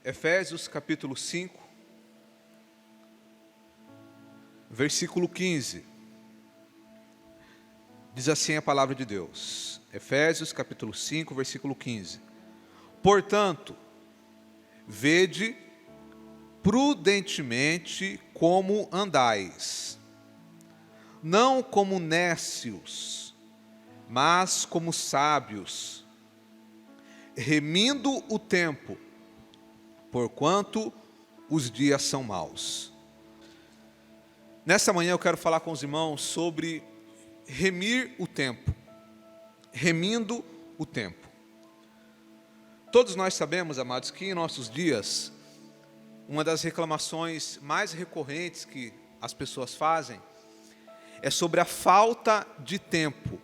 Efésios capítulo 5, versículo 15. Diz assim a palavra de Deus. Efésios capítulo 5, versículo 15. Portanto, vede prudentemente como andais, não como nécios, mas como sábios, remindo o tempo, porquanto os dias são maus. Nessa manhã eu quero falar com os irmãos sobre remir o tempo, remindo o tempo. Todos nós sabemos, amados, que em nossos dias, uma das reclamações mais recorrentes que as pessoas fazem é sobre a falta de tempo.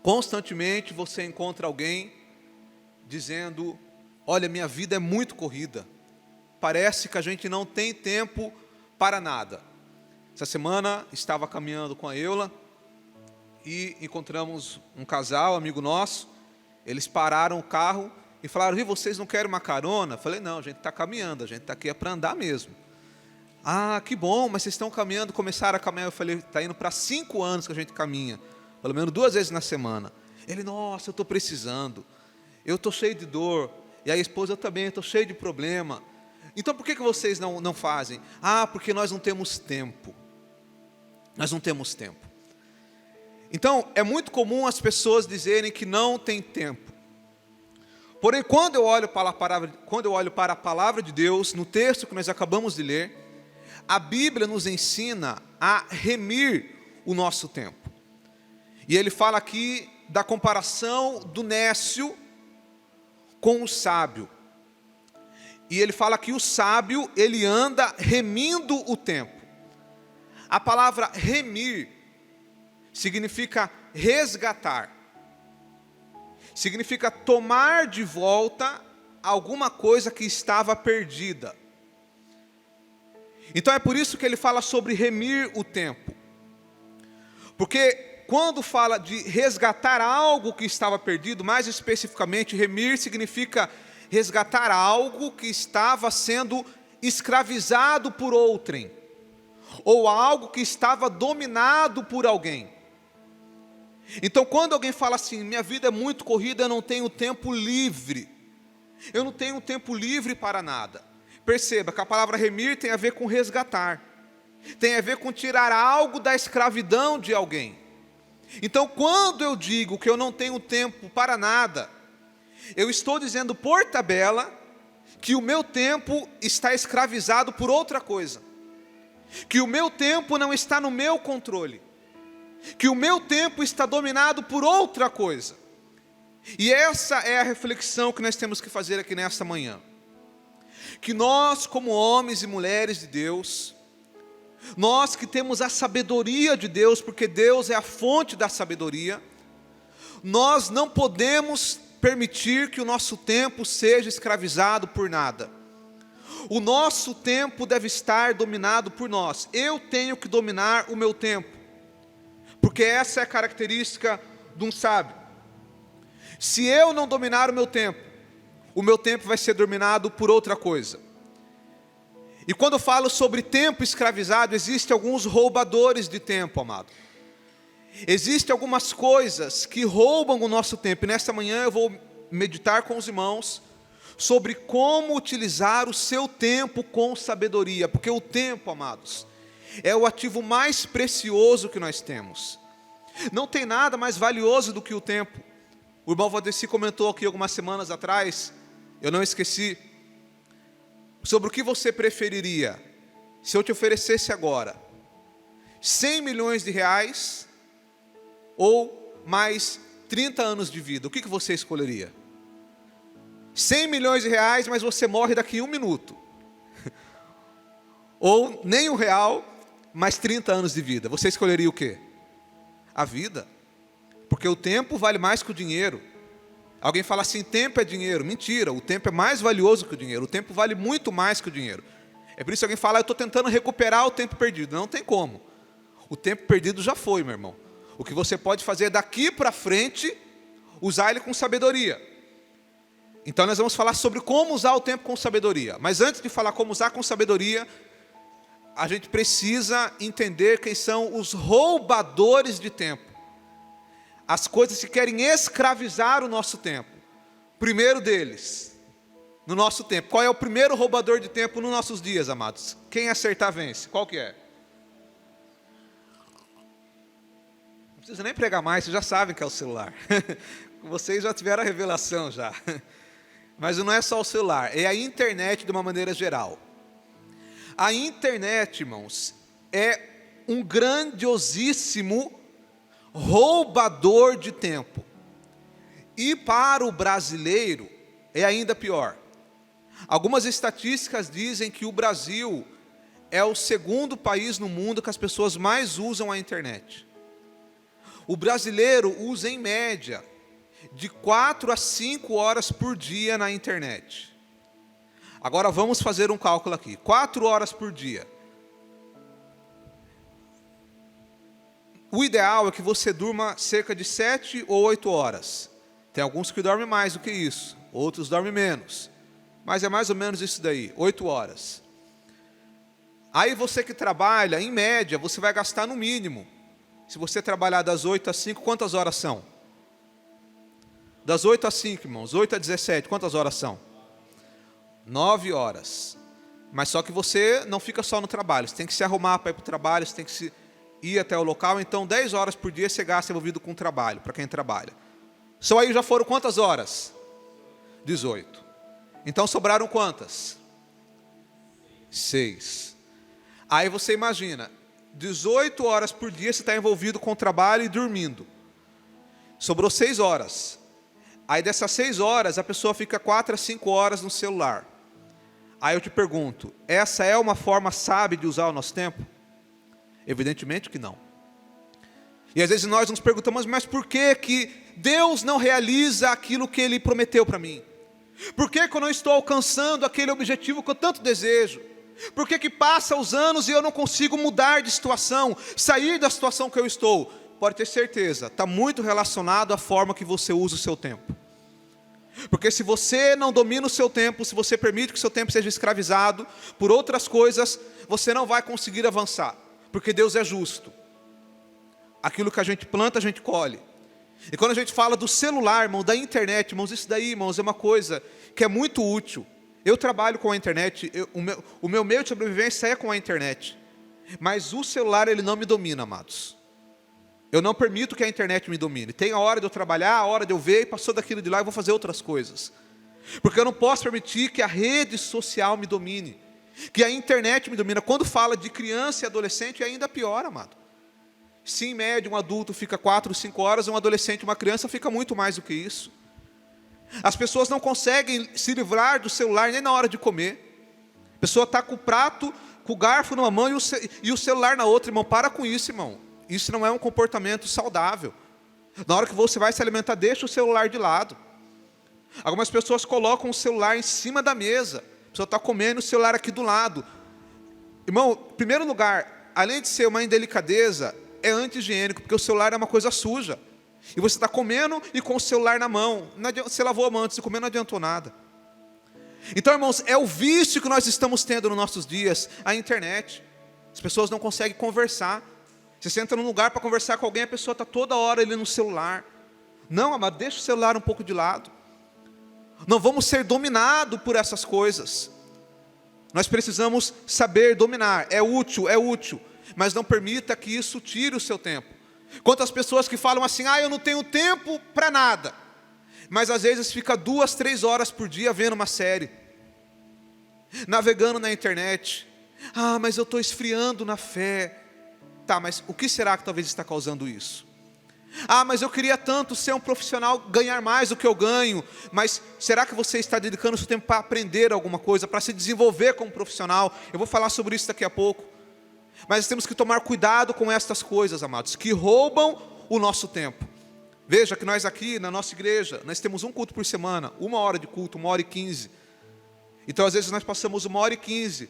Constantemente você encontra alguém dizendo: olha, minha vida é muito corrida, parece que a gente não tem tempo para nada. Essa semana estava caminhando com a Eula e encontramos um casal, amigo nosso. Eles pararam o carro e falaram: vocês não querem uma carona? Eu falei: não, a gente está caminhando, a gente está aqui para andar mesmo. Ah, que bom, mas vocês estão caminhando, começaram a caminhar. Eu falei: está indo para 5 anos que a gente caminha, pelo menos 2 vezes na semana. Ele: nossa, eu estou precisando, eu estou cheio de dor, e a esposa: eu também estou cheio de problema. Então por que vocês não fazem? Ah, porque nós não temos tempo. Nós não temos tempo. Então, é muito comum as pessoas dizerem que não tem tempo. Porém, quando eu olho para a palavra de Deus, no texto que nós acabamos de ler, a Bíblia nos ensina a remir o nosso tempo. E ele fala aqui da comparação do nécio com o sábio. E ele fala que o sábio, ele anda remindo o tempo. A palavra remir significa resgatar, significa tomar de volta alguma coisa que estava perdida. Então é por isso que ele fala sobre remir o tempo, porque quando fala de resgatar algo que estava perdido, mais especificamente, remir significa resgatar algo que estava sendo escravizado por outrem, ou algo que estava dominado por alguém. Então, quando alguém fala assim: minha vida é muito corrida, eu não tenho tempo livre, eu não tenho tempo livre para nada. Perceba que a palavra remir tem a ver com resgatar, tem a ver com tirar algo da escravidão de alguém. Então, quando eu digo que eu não tenho tempo para nada, eu estou dizendo por tabela que o meu tempo está escravizado por outra coisa, que o meu tempo não está no meu controle, que o meu tempo está dominado por outra coisa. E essa é a reflexão que nós temos que fazer aqui nesta manhã. Que nós, como homens e mulheres de Deus, nós que temos a sabedoria de Deus, porque Deus é a fonte da sabedoria, nós não podemos permitir que o nosso tempo seja escravizado por nada. O nosso tempo deve estar dominado por nós. Eu tenho que dominar o meu tempo, porque essa é a característica de um sábio. Se eu não dominar o meu tempo vai ser dominado por outra coisa. E quando eu falo sobre tempo escravizado, existem alguns roubadores de tempo, amado. Existem algumas coisas que roubam o nosso tempo. E nesta manhã eu vou meditar com os irmãos sobre como utilizar o seu tempo com sabedoria. Porque o tempo, amados, é o ativo mais precioso que nós temos. Não tem nada mais valioso do que o tempo. O irmão Valdeci comentou aqui algumas semanas atrás, eu não esqueci, sobre o que você preferiria se eu te oferecesse agora 100 milhões de reais ou mais 30 anos de vida. O que você escolheria? 100 milhões de reais, mas você morre daqui a 1 minuto. Ou nem R$1, mais 30 anos de vida. Você escolheria o quê? A vida. Porque o tempo vale mais que o dinheiro. Alguém fala assim: tempo é dinheiro. Mentira, o tempo é mais valioso que o dinheiro. O tempo vale muito mais que o dinheiro. É por isso que alguém fala: eu estou tentando recuperar o tempo perdido. Não tem como. O tempo perdido já foi, meu irmão. O que você pode fazer daqui para frente, usar ele com sabedoria. Então nós vamos falar sobre como usar o tempo com sabedoria. Mas antes de falar como usar com sabedoria, a gente precisa entender quem são os roubadores de tempo. As coisas que querem escravizar o nosso tempo. Primeiro deles, no nosso tempo. Qual é o primeiro roubador de tempo nos nossos dias, amados? Quem acertar vence. Qual que é? Não precisa nem pregar mais, vocês já sabem que é o celular. Vocês já tiveram a revelação já. Mas não é só o celular, é a internet de uma maneira geral. A internet, irmãos, é um grandiosíssimo roubador de tempo. E para o brasileiro é ainda pior. Algumas estatísticas dizem que o Brasil é o segundo país no mundo que as pessoas mais usam a internet. O brasileiro usa em média de 4 a 5 horas por dia na internet. Agora vamos fazer um cálculo aqui. 4 horas por dia. O ideal é que você durma cerca de 7 ou 8 horas. Tem alguns que dormem mais do que isso, outros dormem menos. Mas é mais ou menos isso daí, 8 horas. Aí você que trabalha, em média, você vai gastar no mínimo. Se você trabalhar das 8 às 5, quantas horas são? Das 8 às 5, irmãos, 8 a 17, quantas horas são? 9 horas. Mas só que você não fica só no trabalho, você tem que se arrumar para ir para o trabalho, você tem que ir até o local. Então 10 horas por dia você gasta envolvido com o trabalho, para quem trabalha. Só aí já foram quantas horas? 18. Então sobraram quantas? 6. Aí você imagina, 18 horas por dia você está envolvido com o trabalho e dormindo. Sobrou 6 horas. Aí dessas 6 horas a pessoa fica 4 a 5 horas no celular. Aí eu te pergunto, essa é uma forma sábia de usar o nosso tempo? Evidentemente que não. E às vezes nós nos perguntamos, mas por que que Deus não realiza aquilo que Ele prometeu para mim? Por que que eu não estou alcançando aquele objetivo que eu tanto desejo? Por que que passa os anos e eu não consigo mudar de situação, sair da situação que eu estou? Pode ter certeza, está muito relacionado à forma que você usa o seu tempo. Porque se você não domina o seu tempo, se você permite que o seu tempo seja escravizado por outras coisas, você não vai conseguir avançar. Porque Deus é justo. Aquilo que a gente planta, a gente colhe. E quando a gente fala do celular, irmão, da internet, irmãos, isso daí, irmãos, é uma coisa que é muito útil. Eu trabalho com a internet, o meu meio de sobrevivência é com a internet. Mas o celular, ele não me domina, amados. Eu não permito que a internet me domine. Tem a hora de eu trabalhar, a hora de eu ver, e passou daquilo de lá, eu vou fazer outras coisas. Porque eu não posso permitir que a rede social me domine, que a internet me domine. Quando fala de criança e adolescente, é ainda pior, amado. Se em média um adulto fica 4 ou 5 horas, um adolescente, uma criança fica muito mais do que isso. As pessoas não conseguem se livrar do celular nem na hora de comer. A pessoa está com o prato, com o garfo numa mão e o celular na outra. Irmão, para com isso, irmão. Isso não é um comportamento saudável. Na hora que você vai se alimentar, deixa o celular de lado. Algumas pessoas colocam o celular em cima da mesa. A pessoa está comendo, o celular aqui do lado. Irmão, em primeiro lugar, além de ser uma indelicadeza, é anti-higiênico, porque o celular é uma coisa suja. E você está comendo e com o celular na mão. Você lavou a mão antes de comer, não adiantou nada. Então, irmãos, é o vício que nós estamos tendo nos nossos dias, a internet. As pessoas não conseguem conversar. Você senta num lugar para conversar com alguém, a pessoa está toda hora ali no celular. Não, amado, deixa o celular um pouco de lado. Não vamos ser dominados por essas coisas. Nós precisamos saber dominar. É útil, mas não permita que isso tire o seu tempo. Quantas pessoas que falam assim, eu não tenho tempo para nada. Mas às vezes fica 2, 3 horas por dia vendo uma série, navegando na internet. Mas eu estou esfriando na fé. Tá, mas o que será que talvez está causando isso? Mas eu queria tanto ser um profissional, ganhar mais do que eu ganho. Mas será que você está dedicando o seu tempo para aprender alguma coisa, para se desenvolver como profissional? Eu vou falar sobre isso daqui a pouco. Mas temos que tomar cuidado com estas coisas, amados, que roubam o nosso tempo. Veja que nós aqui na nossa igreja, nós temos um culto por semana, 1 hora de culto, 1h15. Então às vezes nós passamos 1h15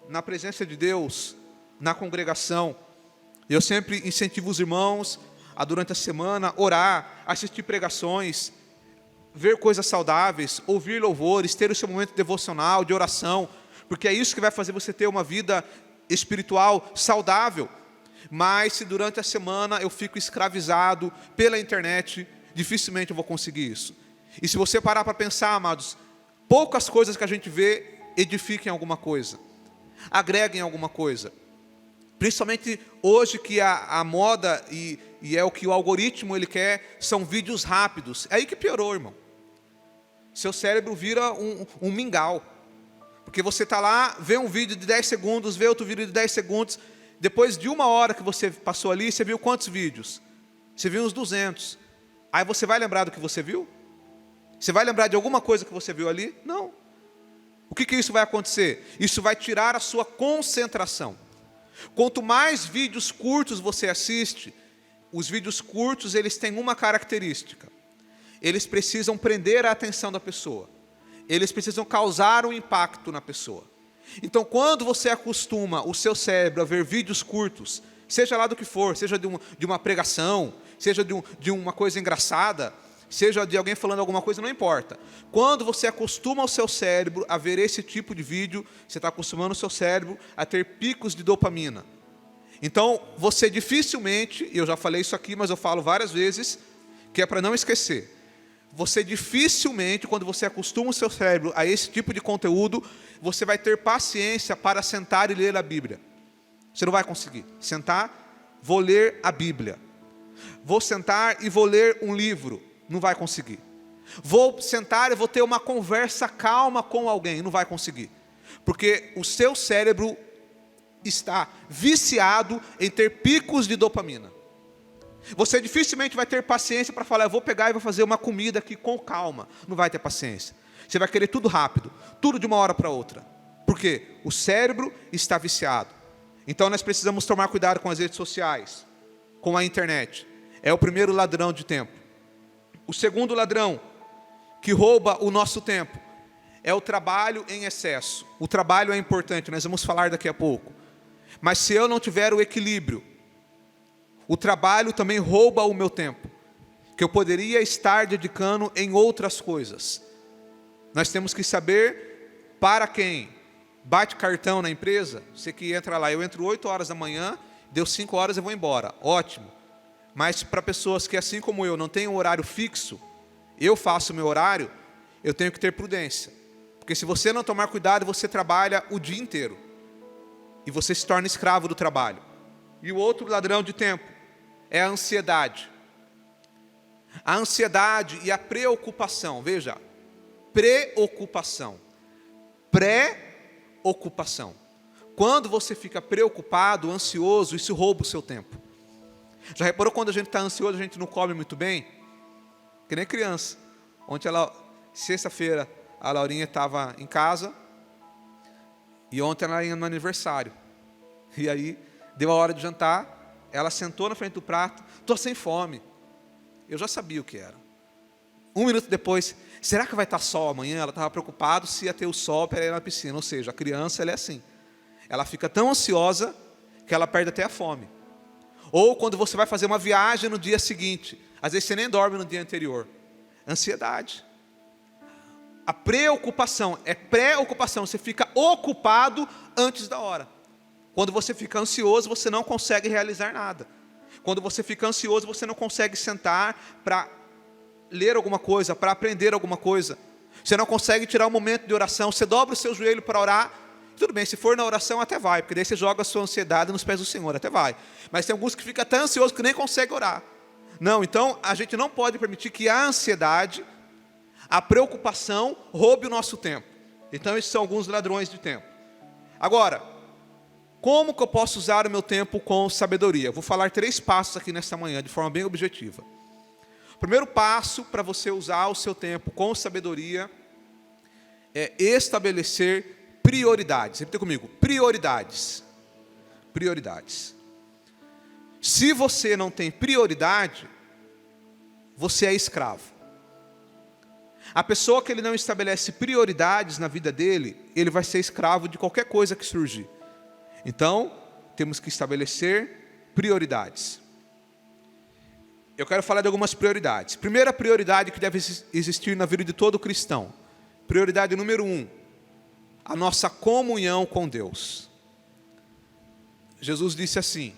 na presença de Deus, na congregação. Eu sempre incentivo os irmãos a durante a semana orar, assistir pregações, ver coisas saudáveis, ouvir louvores, ter o seu momento devocional, de oração, porque é isso que vai fazer você ter uma vida espiritual saudável. Mas se durante a semana eu fico escravizado pela internet, dificilmente eu vou conseguir isso. E se você parar para pensar, amados, poucas coisas que a gente vê edificam alguma coisa, agregam alguma coisa. Principalmente hoje que a moda e é o que o algoritmo ele quer, são vídeos rápidos. É aí que piorou, irmão. Seu cérebro vira um mingau. Porque você está lá, vê um vídeo de 10 segundos, vê outro vídeo de 10 segundos. Depois de 1 hora que você passou ali, você viu quantos vídeos? Você viu uns 200. Aí você vai lembrar do que você viu? Você vai lembrar de alguma coisa que você viu ali? Não. O que isso vai acontecer? Isso vai tirar a sua concentração. Quanto mais vídeos curtos você assiste, os vídeos curtos eles têm uma característica. Eles precisam prender a atenção da pessoa. Eles precisam causar um impacto na pessoa. Então, quando você acostuma o seu cérebro a ver vídeos curtos, seja lá do que for, seja de uma pregação, seja de uma coisa engraçada, seja de alguém falando alguma coisa, não importa. Quando você acostuma o seu cérebro a ver esse tipo de vídeo, você está acostumando o seu cérebro a ter picos de dopamina. Então, você dificilmente, e eu já falei isso aqui, mas eu falo várias vezes, que é para não esquecer. Você dificilmente, quando você acostuma o seu cérebro a esse tipo de conteúdo, você vai ter paciência para sentar e ler a Bíblia. Você não vai conseguir. Sentar, vou ler a Bíblia. Vou sentar e vou ler um livro. Não vai conseguir. Vou sentar e vou ter uma conversa calma com alguém. Não vai conseguir. Porque o seu cérebro está viciado em ter picos de dopamina. Você dificilmente vai ter paciência para falar, eu vou pegar e vou fazer uma comida aqui com calma. Não vai ter paciência. Você vai querer tudo rápido, tudo de uma hora para outra. Por quê? O cérebro está viciado. Então nós precisamos tomar cuidado com as redes sociais, com a internet. É o primeiro ladrão de tempo. O segundo ladrão que rouba o nosso tempo é o trabalho em excesso. O trabalho é importante, nós vamos falar daqui a pouco. Mas se eu não tiver o equilíbrio, o trabalho também rouba o meu tempo, que eu poderia estar dedicando em outras coisas. Nós temos que saber para quem bate cartão na empresa. Você que entra lá, eu entro 8 horas da manhã, deu 5 horas eu vou embora, ótimo. Mas para pessoas que assim como eu não têm um horário fixo, eu faço o meu horário, eu tenho que ter prudência. Porque se você não tomar cuidado, você trabalha o dia inteiro. E você se torna escravo do trabalho. E o outro ladrão de tempo é a ansiedade. A ansiedade e a preocupação. Veja, preocupação. Pré-ocupação. Quando você fica preocupado, ansioso, isso rouba o seu tempo. Já reparou quando a gente está ansioso, a gente não come muito bem? Que nem criança. Ontem, sexta-feira, a Laurinha estava em casa. E ontem ela ia no aniversário. E aí, deu a hora de jantar. Ela sentou na frente do prato. Estou sem fome. Eu já sabia o que era. 1 minuto depois, será que vai estar sol amanhã? Ela estava preocupada se ia ter o sol para ir na piscina. Ou seja, a criança ela é assim. Ela fica tão ansiosa que ela perde até a fome. Ou quando você vai fazer uma viagem no dia seguinte. Às vezes você nem dorme no dia anterior. Ansiedade. A preocupação é pré-ocupação. Você fica ocupado antes da hora. Quando você fica ansioso, você não consegue realizar nada. Quando você fica ansioso, você não consegue sentar para ler alguma coisa, para aprender alguma coisa. Você não consegue tirar um momento de oração. Você dobra o seu joelho para orar. Tudo bem, se for na oração até vai, porque daí você joga a sua ansiedade nos pés do Senhor, até vai. Mas tem alguns que ficam tão ansiosos que nem conseguem orar. Não, então a gente não pode permitir que a ansiedade, a preocupação roube o nosso tempo. Então esses são alguns ladrões de tempo. Agora, como que eu posso usar o meu tempo com sabedoria? Vou falar 3 passos aqui nesta manhã, de forma bem objetiva. O primeiro passo para você usar o seu tempo com sabedoria é estabelecer prioridades. Repita comigo, prioridades. Prioridades. Se você não tem prioridade, você é escravo. A pessoa que ele não estabelece prioridades na vida dele, ele vai ser escravo de qualquer coisa que surgir. Então, temos que estabelecer prioridades. eu quero falar de algumas prioridades. Primeira prioridade que deve existir na vida de todo cristão. Prioridade número 1, a nossa comunhão com Deus. Jesus disse assim: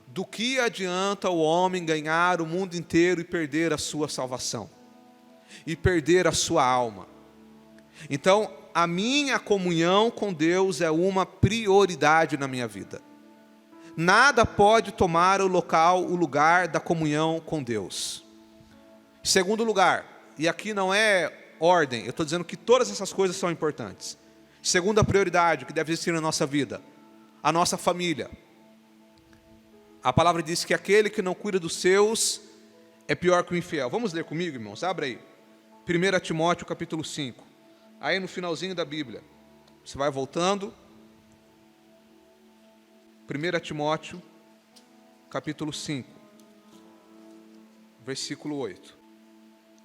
do que adianta o homem ganhar o mundo inteiro e perder a sua salvação? E perder a sua alma? Então, a minha comunhão com Deus é uma prioridade na minha vida. Nada pode tomar o lugar da comunhão com Deus. Segundo lugar, e aqui não é ordem, eu estou dizendo que todas essas coisas são importantes. Segunda prioridade que deve existir na nossa vida, a nossa família. A palavra diz que aquele que não cuida dos seus é pior que o infiel. Vamos ler comigo, irmãos? Abre aí. 1 Timóteo capítulo 5. Aí no finalzinho da Bíblia. Você vai voltando. 1 Timóteo capítulo 5. Versículo 8.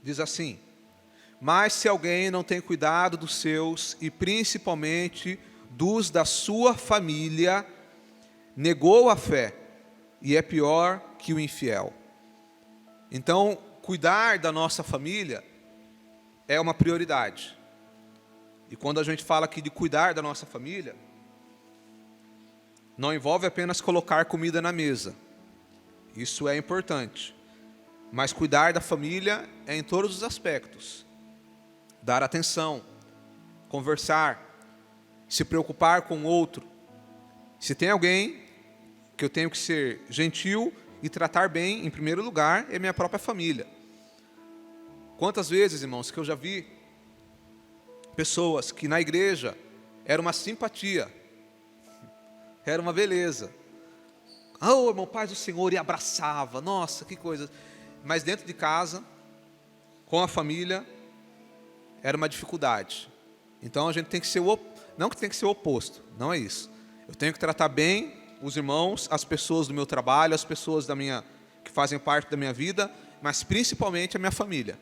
Diz assim: mas se alguém não tem cuidado dos seus, e principalmente dos da sua família, negou a fé, e é pior que o infiel. Então, cuidar da nossa família é uma prioridade. E quando a gente fala aqui de cuidar da nossa família, não envolve apenas colocar comida na mesa. Isso é importante. Mas cuidar da família é em todos os aspectos. Dar atenção, conversar, se preocupar com o outro. Se tem alguém que eu tenho que ser gentil e tratar bem, em primeiro lugar, é minha própria família. Quantas vezes, irmãos, que eu já vi pessoas que na igreja era uma simpatia, era uma beleza. Oh, irmão, paz do Senhor, e abraçava, nossa, que coisa. Mas dentro de casa, com a família, era uma dificuldade. Então a gente tem que ser não que tem que ser o oposto, não é isso. Eu tenho que tratar bem os irmãos, as pessoas do meu trabalho, as pessoas que fazem parte da minha vida, mas principalmente a minha família.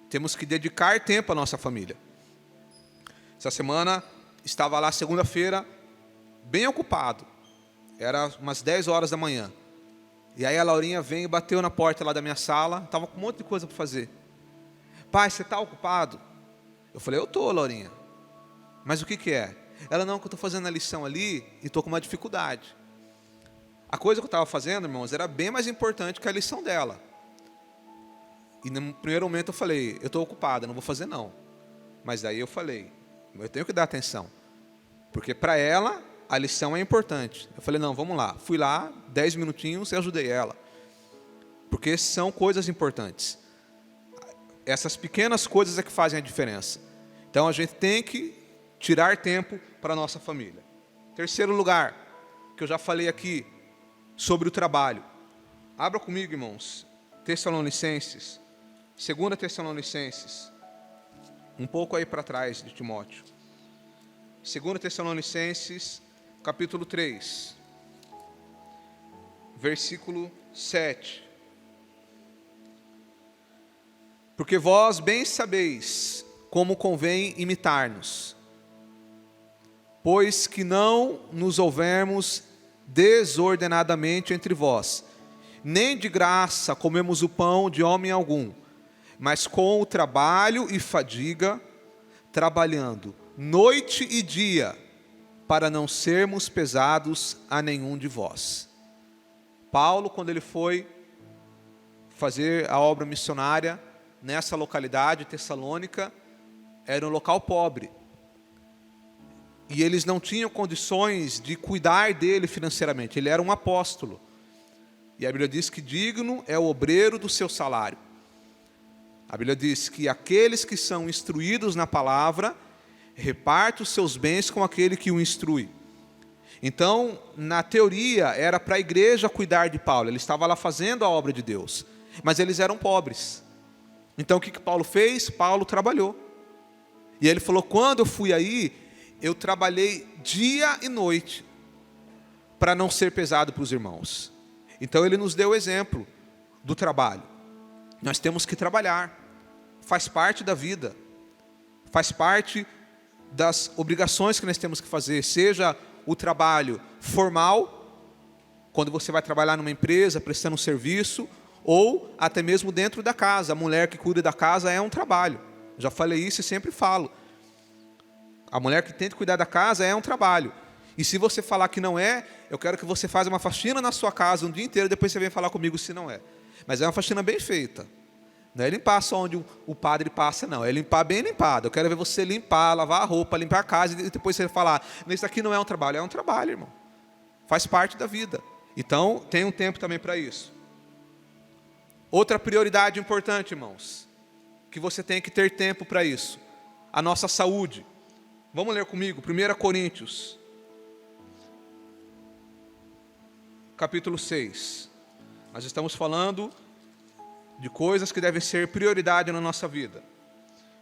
Temos que dedicar tempo à nossa família. Essa semana, estava lá segunda-feira, bem ocupado. Era umas 10 horas da manhã. E aí a Laurinha veio e bateu na porta lá da minha sala, estava com um monte de coisa para fazer. Pai, você está ocupado? Eu falei, eu estou, Laurinha. Mas o que é? Ela, não, que eu estou fazendo a lição ali e estou com uma dificuldade. A coisa que eu estava fazendo, irmãos, era bem mais importante que a lição dela. E no primeiro momento eu falei, eu estou ocupado, não vou fazer não. Mas daí eu falei, eu tenho que dar atenção. Porque para ela, a lição é importante. Eu falei, não, vamos lá. Fui lá, 10 minutinhos e ajudei ela. Porque são coisas importantes. Essas pequenas coisas é que fazem a diferença. Então a gente tem que tirar tempo para a nossa família. Terceiro lugar, que eu já falei aqui, sobre o trabalho. Abra comigo, irmãos, Tessalonicenses, 2 Tessalonicenses, um pouco aí para trás de Timóteo. 2 Tessalonicenses, capítulo 3, versículo 7. Porque vós bem sabeis como convém imitar-nos, pois que não nos houvemos desordenadamente entre vós, nem de graça comemos o pão de homem algum, mas com o trabalho e fadiga, trabalhando noite e dia, para não sermos pesados a nenhum de vós. Paulo, quando ele foi fazer a obra missionária nessa localidade, Tessalônica, era um local pobre. E eles não tinham condições de cuidar dele financeiramente. Ele era um apóstolo. E a Bíblia diz que digno é o obreiro do seu salário. A Bíblia diz que aqueles que são instruídos na palavra, repartem os seus bens com aquele que o instrui. Então, na teoria, era para a igreja cuidar de Paulo. Ele estava lá fazendo a obra de Deus. Mas eles eram pobres. Então, o que Paulo fez? Paulo trabalhou. E ele falou, quando eu fui aí, eu trabalhei dia e noite para não ser pesado para os irmãos. Então ele nos deu o exemplo do trabalho. Nós temos que trabalhar, faz parte da vida, faz parte das obrigações que nós temos que fazer, seja o trabalho formal, quando você vai trabalhar numa empresa prestando um serviço, ou até mesmo dentro da casa. A mulher que cuida da casa é um trabalho. Já falei isso e sempre falo. A mulher que tenta cuidar da casa é um trabalho. E se você falar que não é, eu quero que você faça uma faxina na sua casa um dia inteiro, depois você vem falar comigo se não é. Mas é uma faxina bem feita. Não é limpar só onde o padre passa, não. É limpar bem limpado. Eu quero ver você limpar, lavar a roupa, limpar a casa, e depois você falar, isso aqui não é um trabalho. É um trabalho, irmão. Faz parte da vida. Então, tem um tempo também para isso. Outra prioridade importante, irmãos, que você tem que ter tempo para isso. A nossa saúde. Vamos ler comigo, 1 Coríntios, capítulo 6. Nós estamos falando de coisas que devem ser prioridade na nossa vida.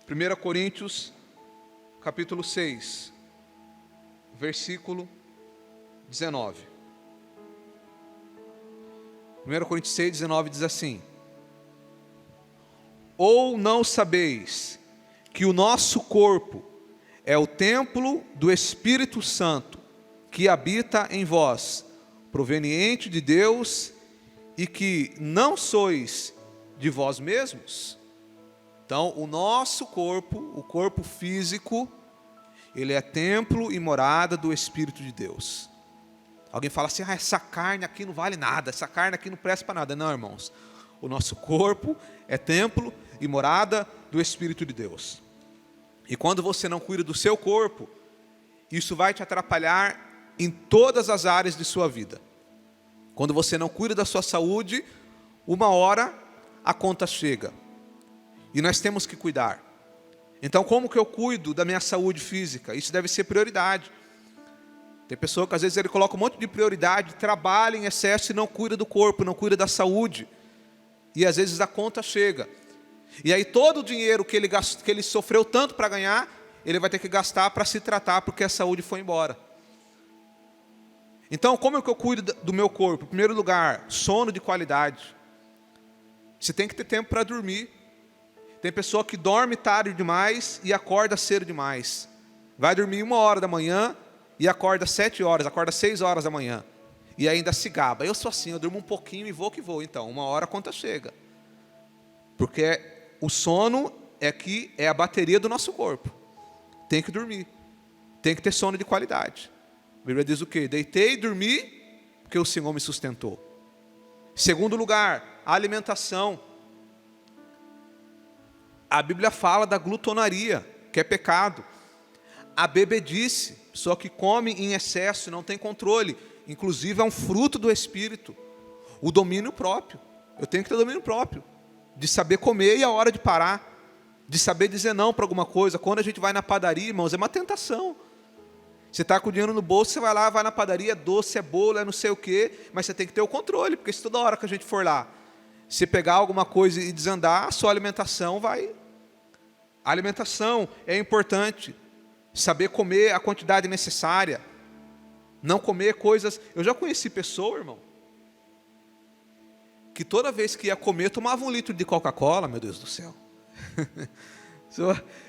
1 Coríntios, capítulo 6, versículo 19. 1 Coríntios 6, 19 diz assim: ou não sabeis que o nosso corpo é o templo do Espírito Santo, que habita em vós, proveniente de Deus, e que não sois de vós mesmos? Então, o nosso corpo, o corpo físico, ele é templo e morada do Espírito de Deus. Alguém fala assim, essa carne aqui não vale nada, essa carne aqui não presta para nada. Não, irmãos, o nosso corpo é templo e morada do Espírito de Deus. E quando você não cuida do seu corpo, isso vai te atrapalhar em todas as áreas de sua vida. Quando você não cuida da sua saúde, uma hora a conta chega. E nós temos que cuidar. Então, como que eu cuido da minha saúde física? Isso deve ser prioridade. Tem pessoa que às vezes ele coloca um monte de prioridade, trabalha em excesso e não cuida do corpo, não cuida da saúde. E às vezes a conta chega. E aí todo o dinheiro que ele sofreu tanto para ganhar, ele vai ter que gastar para se tratar, porque a saúde foi embora. Então, como é que eu cuido do meu corpo? Em primeiro lugar, sono de qualidade. Você tem que ter tempo para dormir. Tem pessoa que dorme tarde demais e acorda cedo demais. Vai dormir 1h da manhã e acorda 7 horas, acorda 6 horas da manhã. E ainda se gaba. Eu sou assim, eu durmo um pouquinho e vou que vou. Então, 1h a conta chega. Porque o sono é a bateria do nosso corpo. Tem que dormir. Tem que ter sono de qualidade. A Bíblia diz o quê? Deitei e dormi, porque o Senhor me sustentou. Segundo lugar, a alimentação. A Bíblia fala da glutonaria, que é pecado. A bebedice, pessoa que come em excesso e não tem controle. Inclusive é um fruto do Espírito. O domínio próprio. Eu tenho que ter domínio próprio. De saber comer e a hora de parar. De saber dizer não para alguma coisa. Quando a gente vai na padaria, irmãos, é uma tentação. Você está com o dinheiro no bolso, você vai na padaria, é doce, é bolo, é não sei o quê. Mas você tem que ter o controle, porque se toda hora que a gente for lá, se pegar alguma coisa e desandar, a sua alimentação vai... A alimentação é importante. Saber comer a quantidade necessária. Não comer coisas... Eu já conheci pessoa, irmão, que toda vez que ia comer, tomava 1 litro de Coca-Cola, meu Deus do céu.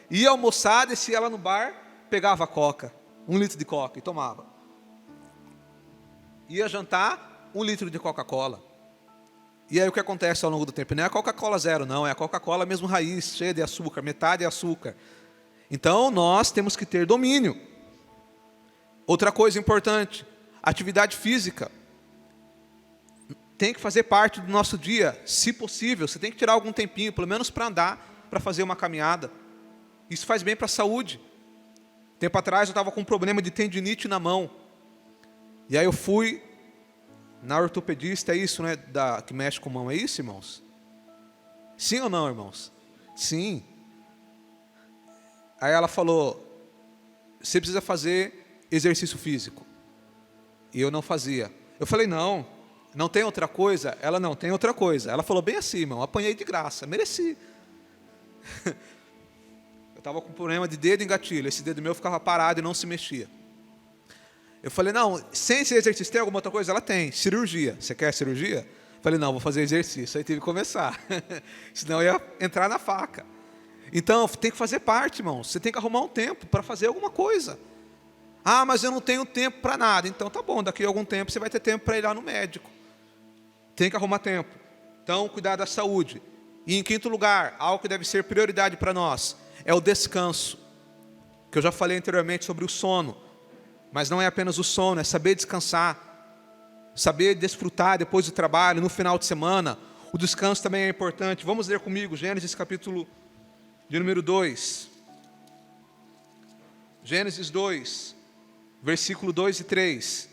Ia almoçar, descia lá no bar, pegava a Coca, 1 litro de Coca e tomava. Ia jantar, 1 litro de Coca-Cola. E aí o que acontece ao longo do tempo? Não é a Coca-Cola zero, não, é a Coca-Cola mesmo raiz, cheia de açúcar, metade é açúcar. Então nós temos que ter domínio. Outra coisa importante, atividade física. Tem que fazer parte do nosso dia, se possível. Você tem que tirar algum tempinho, pelo menos para andar, para fazer uma caminhada. Isso faz bem para a saúde. Tempo atrás eu estava com um problema de tendinite na mão. E aí eu fui na ortopedista, é isso, né? Que mexe com mão, é isso, irmãos? Sim ou não, irmãos? Sim. Aí ela falou, você precisa fazer exercício físico. E eu não fazia. Eu falei, não tem outra coisa? Ela, não, tem outra coisa. Ela falou bem assim, irmão, apanhei de graça, mereci. Eu estava com problema de dedo em gatilho, esse dedo meu ficava parado e não se mexia. Eu falei, não, sem esse exercício, tem alguma outra coisa? Ela tem, cirurgia. Você quer cirurgia? Eu falei, não, vou fazer exercício. Aí tive que começar, senão eu ia entrar na faca. Então, tem que fazer parte, irmão. Você tem que arrumar um tempo para fazer alguma coisa. Ah, mas eu não tenho tempo para nada. Então, tá bom, daqui a algum tempo você vai ter tempo para ir lá no médico. Tem que arrumar tempo. Então, cuidar da saúde. E em quinto lugar, algo que deve ser prioridade para nós, é o descanso. Que eu já falei anteriormente sobre o sono. Mas não é apenas o sono, é saber descansar. Saber desfrutar depois do trabalho, no final de semana. O descanso também é importante. Vamos ler comigo Gênesis capítulo de número 2. Gênesis 2, versículo 2 e 3.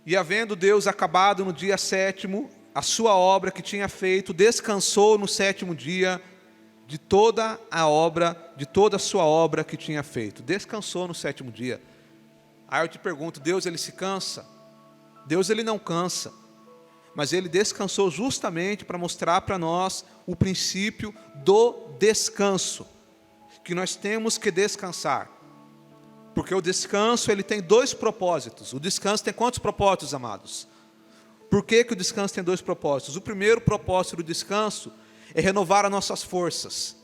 E havendo Deus acabado no dia sétimo a sua obra que tinha feito, descansou no sétimo dia de toda a sua obra que tinha feito. Descansou no sétimo dia. Aí eu te pergunto, Deus ele se cansa? Deus ele não cansa, mas ele descansou justamente para mostrar para nós o princípio do descanso, que nós temos que descansar. Porque o descanso ele tem dois propósitos. O descanso tem quantos propósitos, amados? Por que o descanso tem dois propósitos? O primeiro propósito do descanso é renovar as nossas forças.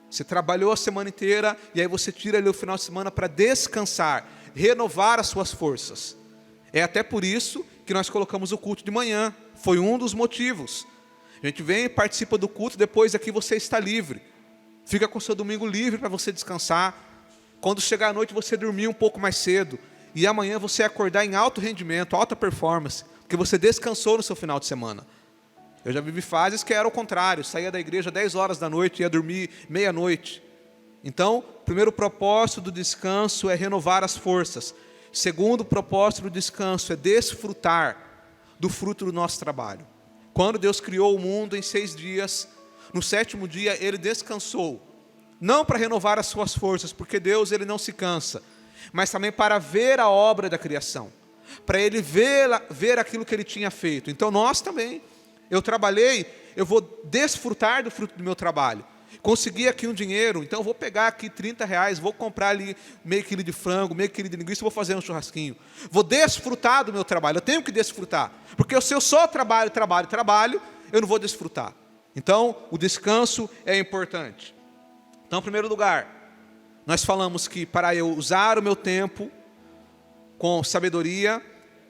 Você trabalhou a semana inteira e aí você tira ali o final de semana para descansar, renovar as suas forças. É até por isso que nós colocamos o culto de manhã. Foi um dos motivos. A gente vem e participa do culto, depois aqui você está livre. Fica com o seu domingo livre para você descansar. Quando chegar à noite você dormir um pouco mais cedo. E amanhã você acordar em alto rendimento, alta performance. Porque você descansou no seu final de semana. Eu já vivi fases que era o contrário. Saía da igreja 10 horas da noite e ia dormir meia-noite. Então, o primeiro propósito do descanso é renovar as forças. Segundo propósito do descanso é desfrutar do fruto do nosso trabalho. Quando Deus criou o mundo em 6 dias, no sétimo dia Ele descansou. Não para renovar as suas forças, porque Deus ele não se cansa, mas também para ver a obra da criação. Para Ele ver aquilo que Ele tinha feito. Então nós também, eu trabalhei, eu vou desfrutar do fruto do meu trabalho. Consegui aqui um dinheiro, então eu vou pegar aqui R$30, vou comprar ali meio quilo de frango, meio quilo de linguiça, vou fazer um churrasquinho. Vou desfrutar do meu trabalho, eu tenho que desfrutar. Porque se eu só trabalho, eu não vou desfrutar. Então, o descanso é importante. Então, em primeiro lugar, nós falamos que para eu usar o meu tempo com sabedoria,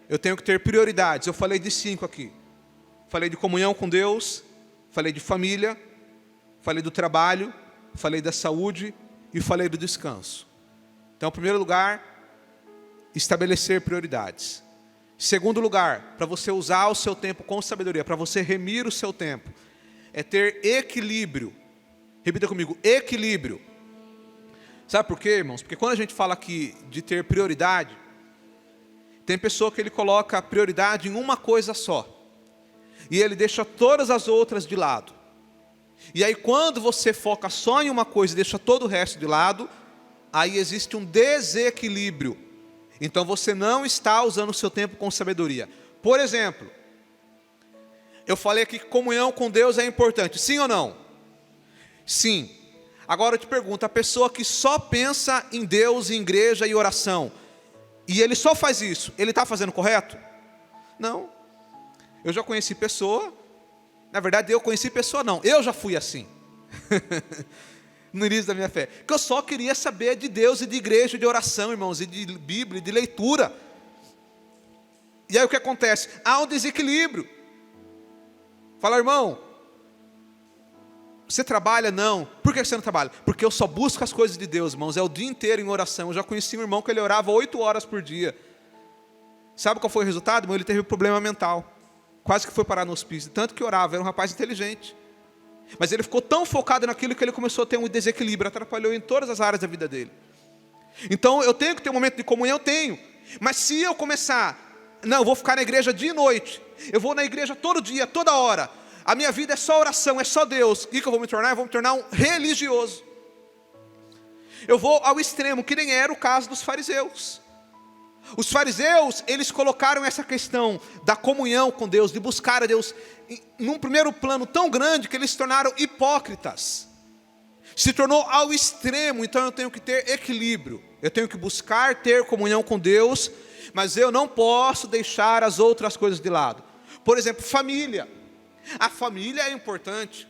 eu tenho que ter prioridades. Eu falei de 5 aqui. Falei de comunhão com Deus, falei de família, falei do trabalho, falei da saúde e falei do descanso. Então, em primeiro lugar, estabelecer prioridades. Segundo lugar, para você usar o seu tempo com sabedoria, para você remir o seu tempo, é ter equilíbrio. Repita comigo, equilíbrio. Sabe por quê, irmãos? Porque quando a gente fala aqui de ter prioridade, tem pessoa que ele coloca a prioridade em uma coisa só. E ele deixa todas as outras de lado. E aí quando você foca só em uma coisa e deixa todo o resto de lado, aí existe um desequilíbrio. Então você não está usando o seu tempo com sabedoria. Por exemplo, eu falei aqui que comunhão com Deus é importante, sim ou não? Sim. Agora eu te pergunto, a pessoa que só pensa em Deus, em igreja e oração, e ele só faz isso, ele está fazendo correto? Não. Eu já conheci pessoa, na verdade eu conheci pessoa não, eu já fui assim. No início da minha fé, que eu só queria saber de Deus e de igreja, de oração, irmãos, e de Bíblia, de leitura. E aí o que acontece? Há um desequilíbrio. Fala, irmão, você trabalha? Não. Por que você não trabalha? Porque eu só busco as coisas de Deus, irmãos, é o dia inteiro em oração. Eu já conheci um irmão que ele orava 8 horas por dia. Sabe qual foi o resultado, irmão? Ele teve um problema mental. Quase que foi parar no hospício, tanto que orava, era um rapaz inteligente. Mas ele ficou tão focado naquilo que ele começou a ter um desequilíbrio, atrapalhou em todas as áreas da vida dele. Então eu tenho que ter um momento de comunhão, eu tenho. Mas se eu começar, não, eu vou ficar na igreja dia e noite, eu vou na igreja todo dia, toda hora, a minha vida é só oração, é só Deus, o que eu vou me tornar? Eu vou me tornar um religioso. Eu vou ao extremo, que nem era o caso dos fariseus. Os fariseus, eles colocaram essa questão da comunhão com Deus, de buscar a Deus, num primeiro plano tão grande que eles se tornaram hipócritas. Se tornou ao extremo, então eu tenho que ter equilíbrio. Eu tenho que buscar ter comunhão com Deus, mas eu não posso deixar as outras coisas de lado. Por exemplo, família. A família é importante.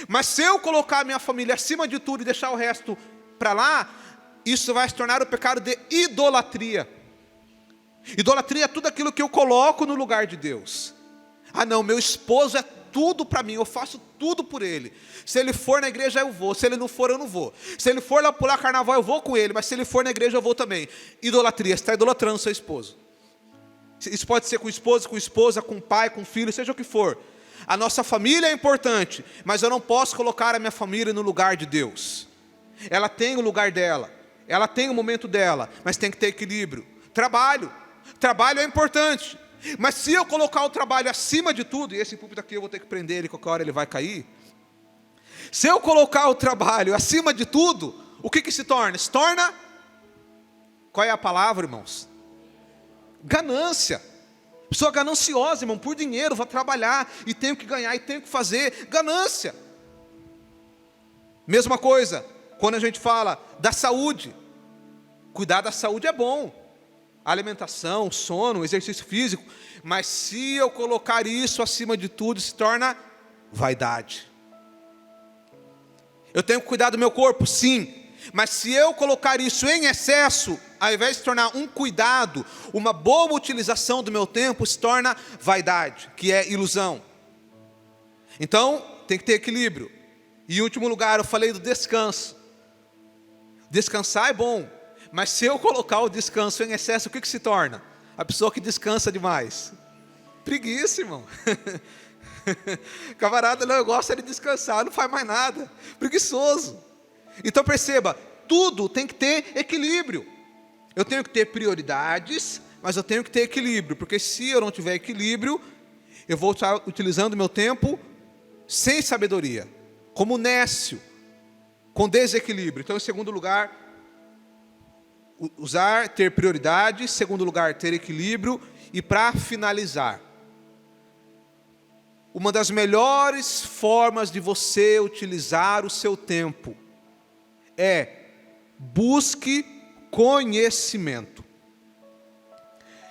Mas se eu colocar a minha família acima de tudo e deixar o resto para lá, isso vai se tornar o pecado de idolatria. Idolatria é tudo aquilo que eu coloco no lugar de Deus. Ah não, meu esposo é tudo para mim, eu faço tudo por ele. Se ele for na igreja eu vou, se ele não for eu não vou. Se ele for lá pular carnaval eu vou com ele, mas se ele for na igreja eu vou também. Idolatria, você está idolatrando seu esposo. Isso pode ser com esposo, com esposa, com pai, com filho, seja o que for. A nossa família é importante, mas eu não posso colocar a minha família no lugar de Deus. Ela tem o lugar dela, ela tem o momento dela, mas tem que ter equilíbrio. Trabalho é importante, mas se eu colocar o trabalho acima de tudo, e esse púlpito aqui eu vou ter que prender ele, qualquer hora ele vai cair. Se eu colocar o trabalho acima de tudo, o que se torna? Se torna, qual é a palavra, irmãos? Ganância. Pessoa gananciosa, irmão, por dinheiro, vai trabalhar, e tenho que ganhar, e tenho que fazer, ganância. Mesma coisa, quando a gente fala da saúde, cuidar da saúde é bom, alimentação, sono, exercício físico, mas se eu colocar isso acima de tudo, se torna vaidade. Eu tenho que cuidar do meu corpo, sim, mas se eu colocar isso em excesso, ao invés de se tornar um cuidado, uma boa utilização do meu tempo, se torna vaidade, que é ilusão. Então, tem que ter equilíbrio. E em último lugar, eu falei do descanso. Descansar é bom, mas se eu colocar o descanso em excesso, o que se torna? A pessoa que descansa demais. Preguiça, irmão. Camarada, não, eu gosto de descansar, não faz mais nada. Preguiçoso. Então perceba, tudo tem que ter equilíbrio. Eu tenho que ter prioridades, mas eu tenho que ter equilíbrio, porque se eu não tiver equilíbrio, eu vou estar utilizando meu tempo sem sabedoria, como nécio, com desequilíbrio. Então, em segundo lugar, ter prioridade, em segundo lugar, ter equilíbrio, e para finalizar, uma das melhores formas de você utilizar o seu tempo é busque conhecimento.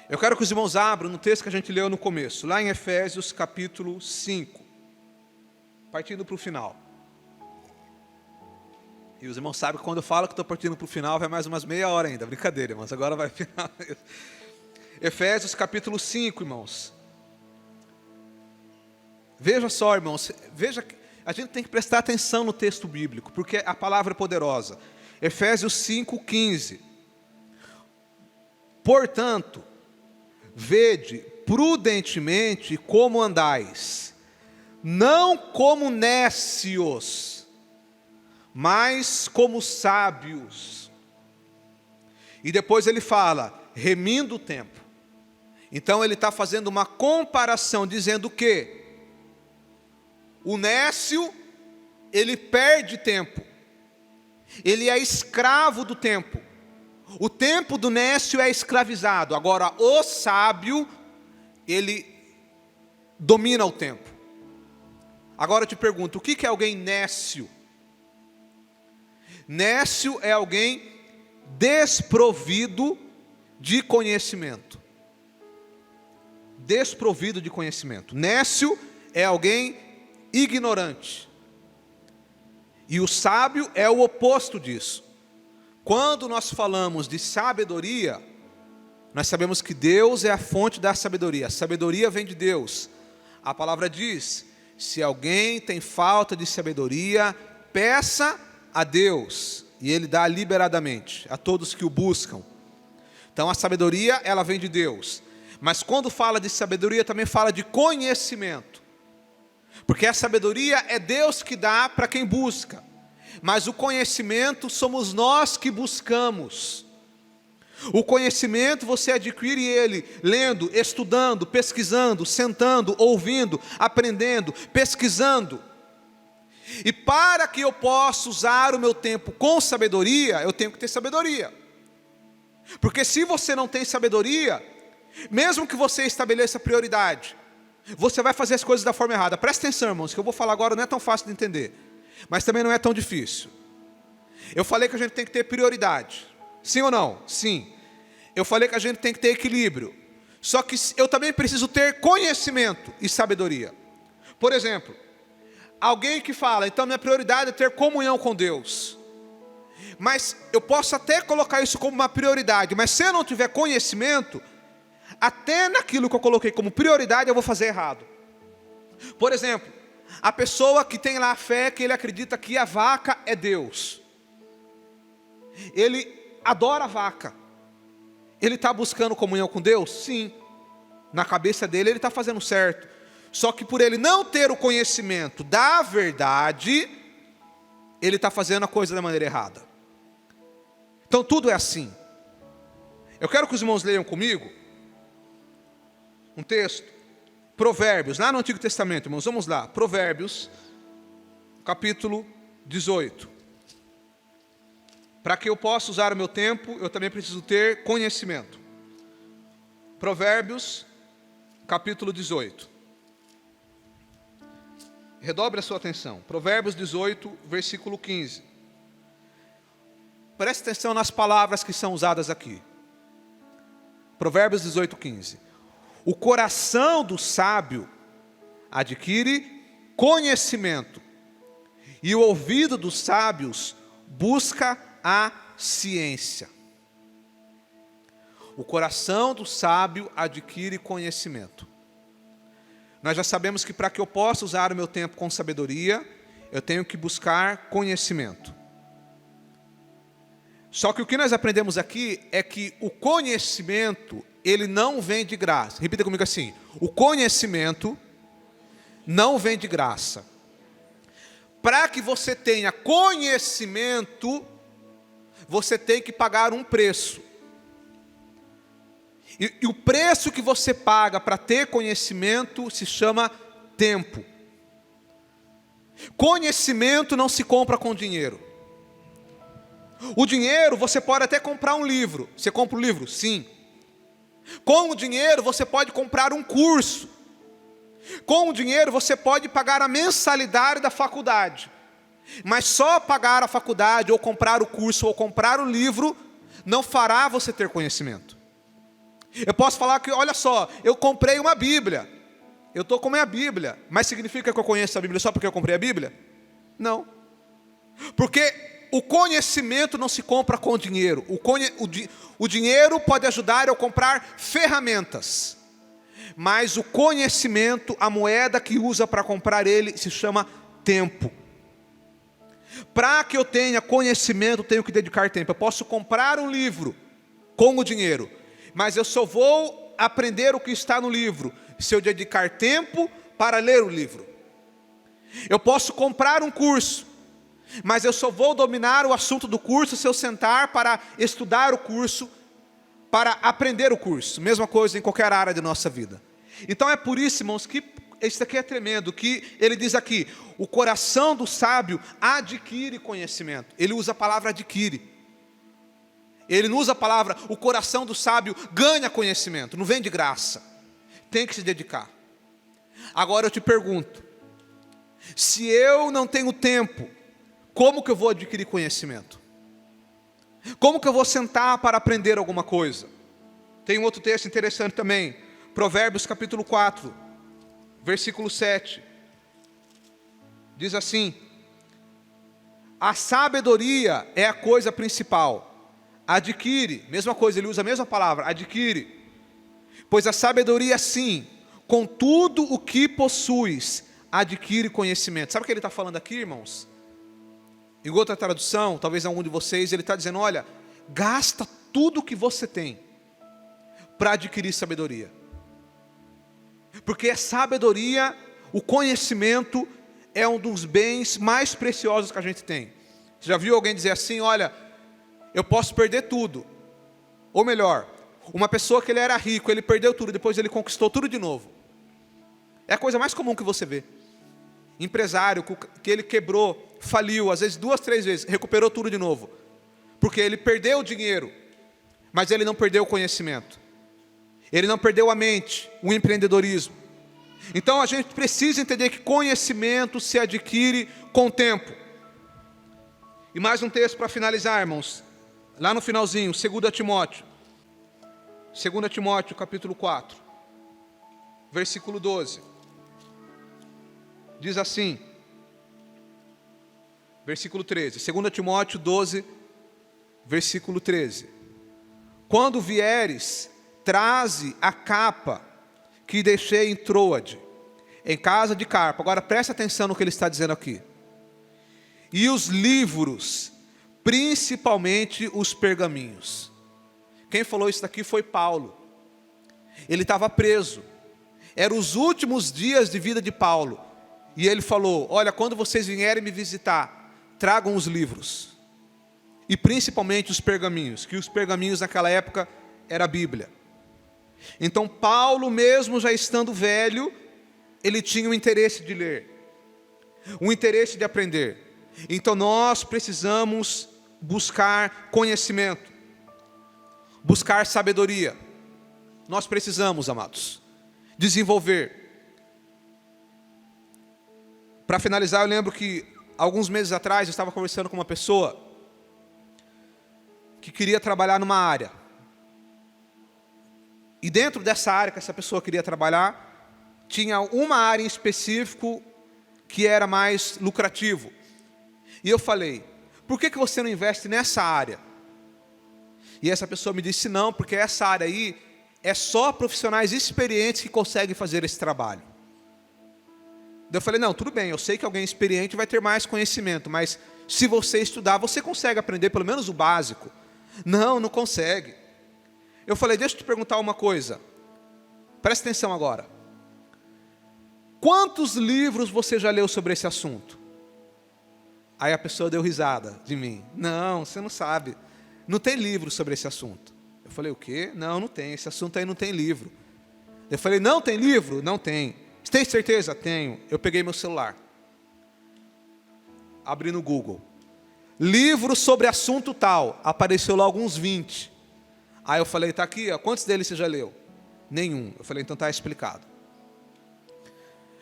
Eu quero que os irmãos abram no texto que a gente leu no começo, lá em Efésios capítulo 5, partindo para o final. E os irmãos sabem que quando eu falo que estou partindo para o final, vai mais umas meia hora ainda, brincadeira, irmãos, agora vai final. Efésios capítulo 5, irmãos. Veja só, irmãos, a gente tem que prestar atenção no texto bíblico, porque a palavra é poderosa. Efésios 5:15. Portanto, vede prudentemente como andais, não como nécios, mas como sábios. E depois ele fala, remindo o tempo. Então ele está fazendo uma comparação, dizendo que o nécio, ele perde tempo. Ele é escravo do tempo. O tempo do nécio é escravizado. Agora, o sábio, ele domina o tempo. Agora eu te pergunto, o que é alguém nécio? Nécio é alguém desprovido de conhecimento. Desprovido de conhecimento. Nécio é alguém ignorante. E o sábio é o oposto disso. Quando nós falamos de sabedoria, nós sabemos que Deus é a fonte da sabedoria. A sabedoria vem de Deus. A palavra diz, se alguém tem falta de sabedoria, peça a Deus, e Ele dá liberadamente a todos que o buscam. Então a sabedoria, ela vem de Deus. Mas quando fala de sabedoria, também fala de conhecimento. Porque a sabedoria é Deus que dá para quem busca, mas o conhecimento somos nós que buscamos. O conhecimento você adquire ele lendo, estudando, pesquisando, sentando, ouvindo, aprendendo, pesquisando. E para que eu possa usar o meu tempo com sabedoria, eu tenho que ter sabedoria. Porque se você não tem sabedoria, mesmo que você estabeleça prioridade, você vai fazer as coisas da forma errada. Presta atenção, irmãos, que eu vou falar agora não é tão fácil de entender, mas também não é tão difícil. Eu falei que a gente tem que ter prioridade. Sim ou não? Sim. Eu falei que a gente tem que ter equilíbrio. Só que eu também preciso ter conhecimento e sabedoria. Por exemplo, alguém que fala, então minha prioridade é ter comunhão com Deus. Mas eu posso até colocar isso como uma prioridade, mas se eu não tiver conhecimento, até naquilo que eu coloquei como prioridade eu vou fazer errado. Por exemplo, a pessoa que tem lá a fé, que ele acredita que a vaca é Deus. Ele adora a vaca. Ele está buscando comunhão com Deus? Sim. Na cabeça dele ele está fazendo certo. Só que por ele não ter o conhecimento da verdade, ele está fazendo a coisa da maneira errada. Então tudo é assim. Eu quero que os irmãos leiam comigo um texto, Provérbios, lá no Antigo Testamento, irmãos, vamos lá. Provérbios, capítulo 18. Para que eu possa usar o meu tempo, eu também preciso ter conhecimento. Provérbios, capítulo 18. Redobre a sua atenção. Provérbios 18, versículo 15. Preste atenção nas palavras que são usadas aqui. Provérbios 18, 15. O coração do sábio adquire conhecimento, e o ouvido dos sábios busca a ciência. O coração do sábio adquire conhecimento. Nós já sabemos que para que eu possa usar o meu tempo com sabedoria, eu tenho que buscar conhecimento. Só que o que nós aprendemos aqui é que o conhecimento, ele não vem de graça. Repita comigo assim: o conhecimento não vem de graça. Para que você tenha conhecimento, você tem que pagar um preço. E o preço que você paga para ter conhecimento se chama tempo. Conhecimento não se compra com dinheiro. O dinheiro, você pode até comprar um livro. Você compra um livro? Sim. Com o dinheiro você pode comprar um curso. Com o dinheiro você pode pagar a mensalidade da faculdade. Mas só pagar a faculdade, ou comprar o curso, ou comprar o livro, não fará você ter conhecimento. Eu posso falar que, olha só, eu comprei uma Bíblia. Eu estou com a minha Bíblia. Mas significa que eu conheço a Bíblia só porque eu comprei a Bíblia? Não. Porque o conhecimento não se compra com dinheiro. O dinheiro pode ajudar eu comprar ferramentas. Mas o conhecimento, a moeda que usa para comprar ele, se chama tempo. Para que eu tenha conhecimento, eu tenho que dedicar tempo. Eu posso comprar um livro com o dinheiro, mas eu só vou aprender o que está no livro se eu dedicar tempo para ler o livro. Eu posso comprar um curso, mas eu só vou dominar o assunto do curso se eu sentar para estudar o curso, para aprender o curso. Mesma coisa em qualquer área de nossa vida. Então é por isso, irmãos, que isso aqui é tremendo, que ele diz aqui: o coração do sábio adquire conhecimento. Ele usa a palavra adquire. Ele não usa a palavra, o coração do sábio ganha conhecimento. Não vem de graça. Tem que se dedicar. Agora eu te pergunto, se eu não tenho tempo, como que eu vou adquirir conhecimento? Como que eu vou sentar para aprender alguma coisa? Tem um outro texto interessante também. Provérbios capítulo 4, versículo 7. Diz assim: a sabedoria é a coisa principal. Adquire, mesma coisa, ele usa a mesma palavra, adquire. Pois a sabedoria, sim, com tudo o que possuis, adquire conhecimento. Sabe o que ele está falando aqui, irmãos? Em outra tradução, talvez algum de vocês, ele está dizendo: olha, gasta tudo o que você tem para adquirir sabedoria. Porque a sabedoria, o conhecimento, é um dos bens mais preciosos que a gente tem. Você já viu alguém dizer assim: olha, eu posso perder tudo. Ou melhor, uma pessoa que ele era rico, ele perdeu tudo, depois ele conquistou tudo de novo. É a coisa mais comum que você vê. Empresário que ele quebrou, faliu, às vezes 2, 3 vezes, recuperou tudo de novo. Porque ele perdeu o dinheiro, mas ele não perdeu o conhecimento. Ele não perdeu a mente, o empreendedorismo. Então a gente precisa entender que conhecimento se adquire com o tempo. E mais um texto para finalizar, irmãos. Lá no finalzinho, 2 Timóteo. 2 Timóteo, capítulo 4. Versículo 12. Diz assim. Versículo 13. 2 Timóteo 12, versículo 13. Quando vieres, traze a capa que deixei em Troade, em casa de Carpo. Agora presta atenção no que ele está dizendo aqui. E os livros, principalmente os pergaminhos. Quem falou isso daqui foi Paulo. Ele estava preso. Eram os últimos dias de vida de Paulo. E ele falou: olha, quando vocês vierem me visitar, tragam os livros. E principalmente os pergaminhos, que os pergaminhos naquela época era a Bíblia. Então Paulo, mesmo já estando velho, ele tinha o interesse de ler, o interesse de aprender. Então nós precisamos buscar conhecimento, buscar sabedoria. Nós precisamos, amados, desenvolver. Para finalizar, eu lembro que alguns meses atrás eu estava conversando com uma pessoa que queria trabalhar numa área. E dentro dessa área que essa pessoa queria trabalhar, tinha uma área em específico que era mais lucrativo. E eu falei: por que você não investe nessa área? E essa pessoa me disse: não, porque essa área aí é só profissionais experientes que conseguem fazer esse trabalho. Eu falei: não, tudo bem, eu sei que alguém experiente vai ter mais conhecimento, mas se você estudar, você consegue aprender pelo menos o básico. Não, não consegue. Eu falei: deixa eu te perguntar uma coisa, presta atenção agora. Quantos livros você já leu sobre esse assunto? Aí a pessoa deu risada de mim. Não, você não sabe, não tem livro sobre esse assunto. Eu falei: o quê? Não, não tem, esse assunto aí não tem livro. Eu falei: não tem livro? Não tem. Você tem certeza? Tenho. Eu peguei meu celular, abri no Google, livro sobre assunto tal, apareceu lá alguns 20. Aí eu falei: está aqui, ó, quantos deles você já leu? Nenhum. Eu falei: então está explicado.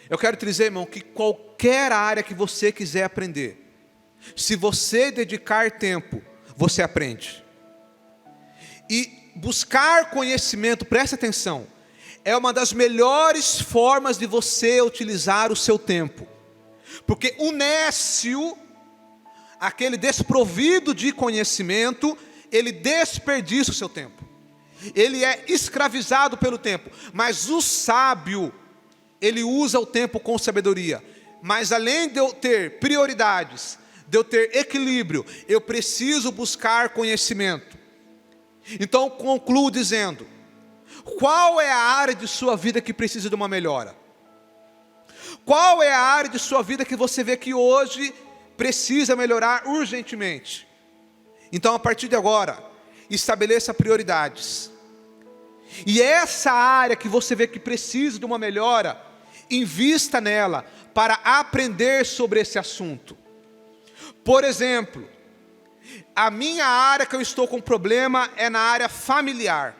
Eu quero te dizer, irmão, que qualquer área que você quiser aprender, se você dedicar tempo, você aprende. E buscar conhecimento, preste atenção, é uma das melhores formas de você utilizar o seu tempo. Porque o nécio, aquele desprovido de conhecimento, ele desperdiça o seu tempo. Ele é escravizado pelo tempo. Mas o sábio, ele usa o tempo com sabedoria. Mas além de eu ter prioridades, de eu ter equilíbrio, eu preciso buscar conhecimento. Então concluo dizendo: qual é a área de sua vida que precisa de uma melhora? Qual é a área de sua vida que você vê que hoje precisa melhorar urgentemente? Então, a partir de agora, estabeleça prioridades. E essa área que você vê que precisa de uma melhora, invista nela para aprender sobre esse assunto. Por exemplo, a minha área que eu estou com problema é na área familiar.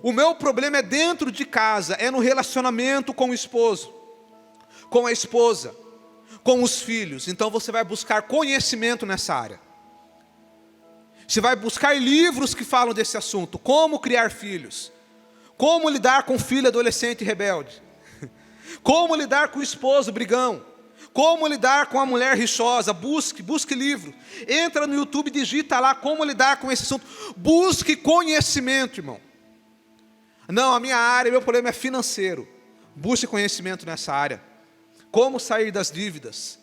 O meu problema é dentro de casa, é no relacionamento com o esposo, com a esposa, com os filhos. Então você vai buscar conhecimento nessa área. Você vai buscar livros que falam desse assunto. Como criar filhos, como lidar com filho adolescente rebelde, como lidar com o esposo brigão, como lidar com a mulher rixosa. Busque livro. Entra no YouTube, digita lá como lidar com esse assunto. Busque conhecimento, irmão. Não, a minha área, meu problema é financeiro. Busque conhecimento nessa área. Como sair das dívidas,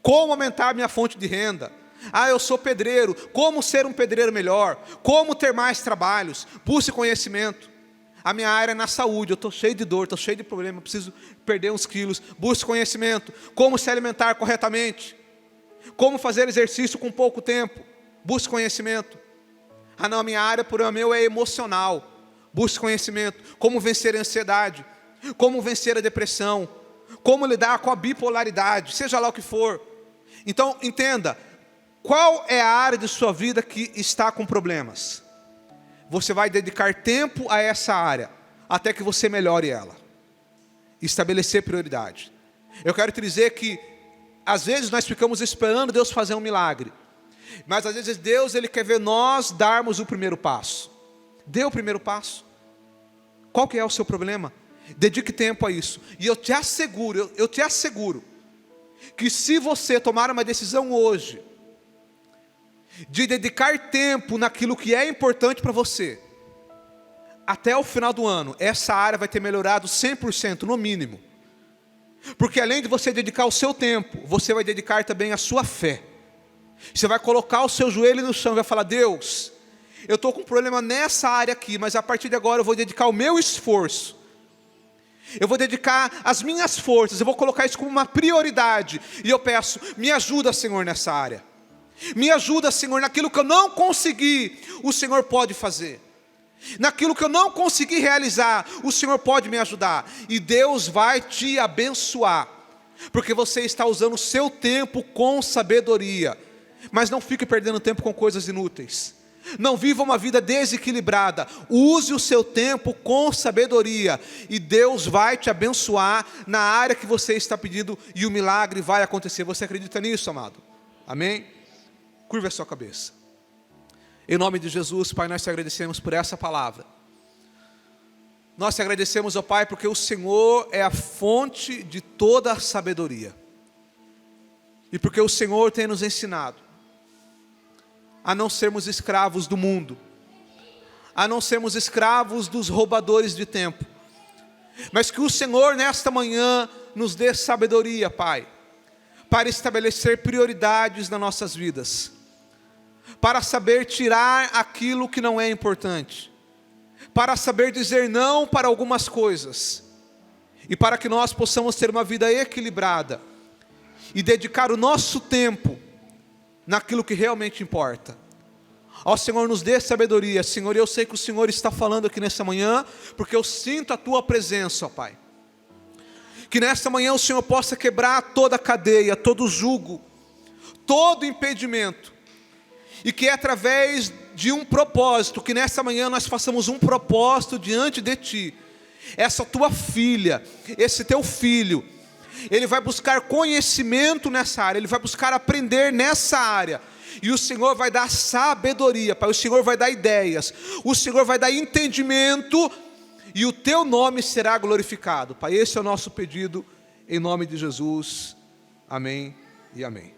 como aumentar minha fonte de renda. Ah, eu sou pedreiro, como ser um pedreiro melhor, como ter mais trabalhos. Busque conhecimento. A minha área é na saúde, eu estou cheio de dor, estou cheio de problema, preciso perder uns quilos. Busque conhecimento. Como se alimentar corretamente, como fazer exercício com pouco tempo. Busque conhecimento. Ah não, a minha área, por meu, é emocional. Busque conhecimento. Como vencer a ansiedade, como vencer a depressão, como lidar com a bipolaridade, seja lá o que for. Então entenda, qual é a área de sua vida que está com problemas? Você vai dedicar tempo a essa área, até que você melhore ela. Estabelecer prioridade. Eu quero te dizer que, às vezes nós ficamos esperando Deus fazer um milagre, mas às vezes Deus, Ele quer ver nós darmos o primeiro passo. Dê o primeiro passo. Qual que é o seu problema? Dedique tempo a isso. E eu te asseguro, que se você tomar uma decisão hoje, de dedicar tempo naquilo que é importante para você, até o final do ano, essa área vai ter melhorado 100% no mínimo. Porque além de você dedicar o seu tempo, você vai dedicar também a sua fé. Você vai colocar o seu joelho no chão e vai falar: Deus, eu estou com um problema nessa área aqui, mas a partir de agora eu vou dedicar o meu esforço. Eu vou dedicar as minhas forças, eu vou colocar isso como uma prioridade. E eu peço: me ajuda, Senhor, nessa área. Me ajuda, Senhor, naquilo que eu não consegui, o Senhor pode fazer. Naquilo que eu não consegui realizar, o Senhor pode me ajudar. E Deus vai te abençoar, porque você está usando o seu tempo com sabedoria. Mas não fique perdendo tempo com coisas inúteis. Não viva uma vida desequilibrada. Use o seu tempo com sabedoria, e Deus vai te abençoar na área que você está pedindo, e o milagre vai acontecer. Você acredita nisso, amado? Amém? Curva a sua cabeça. Em nome de Jesus, Pai, nós te agradecemos por essa palavra. Nós te agradecemos, ó Pai, porque o Senhor é a fonte de toda a sabedoria. E porque o Senhor tem nos ensinado a não sermos escravos do mundo, a não sermos escravos dos roubadores de tempo, mas que o Senhor nesta manhã nos dê sabedoria, Pai, para estabelecer prioridades nas nossas vidas, para saber tirar aquilo que não é importante, para saber dizer não para algumas coisas, e para que nós possamos ter uma vida equilibrada, e dedicar o nosso tempo naquilo que realmente importa. Ó Senhor, nos dê sabedoria. Senhor, eu sei que o Senhor está falando aqui nessa manhã, porque eu sinto a Tua presença, ó Pai. Que nesta manhã o Senhor possa quebrar toda a cadeia, todo o jugo, todo impedimento, e que através de um propósito, que nesta manhã nós façamos um propósito diante de Ti. Essa Tua filha, esse Teu filho, ele vai buscar conhecimento nessa área, ele vai buscar aprender nessa área, e o Senhor vai dar sabedoria, Pai, o Senhor vai dar ideias, o Senhor vai dar entendimento, e o Teu nome será glorificado, Pai. Esse é o nosso pedido, em nome de Jesus, amém e amém.